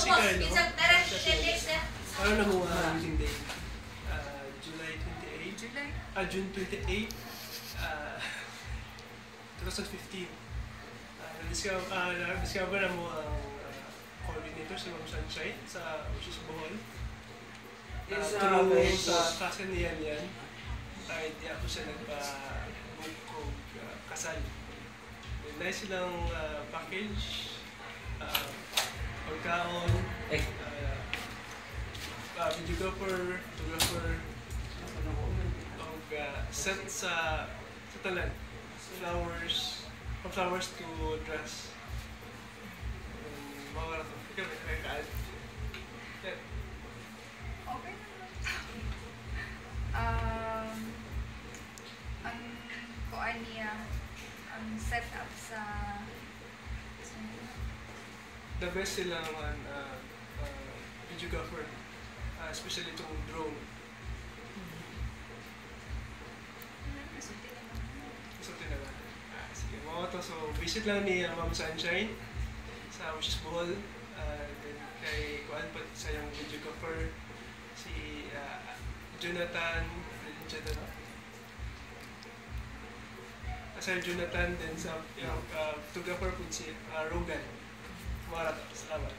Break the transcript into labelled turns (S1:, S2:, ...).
S1: si Carlo. Ano na mo using day? July 28? June 28, 2015. Na-discover na mo ang coordinator si Ma'am Sunshine sa Usus Bohol. Through sa klase niya yan, kahit di ako siya nagpa-book o kasal. Nice silang package, pagkaon, videographer, photographer, set sa talan, flowers, from flowers to dress. Mga rato. Ikaw, kaya
S2: Okay. Ang kuan niya, ang setup sa
S1: the best sila naman videographer, especially itong drone. Resulti naman. Sige, mga to. So, visit lang ni Ma'am Sunshine sa Usus Bohol. Then kay kuan pa sa yung videographer, si Jonathan, Sir Jonathan, then sa yung photographer po si Rogan. Mga rato. Salamat.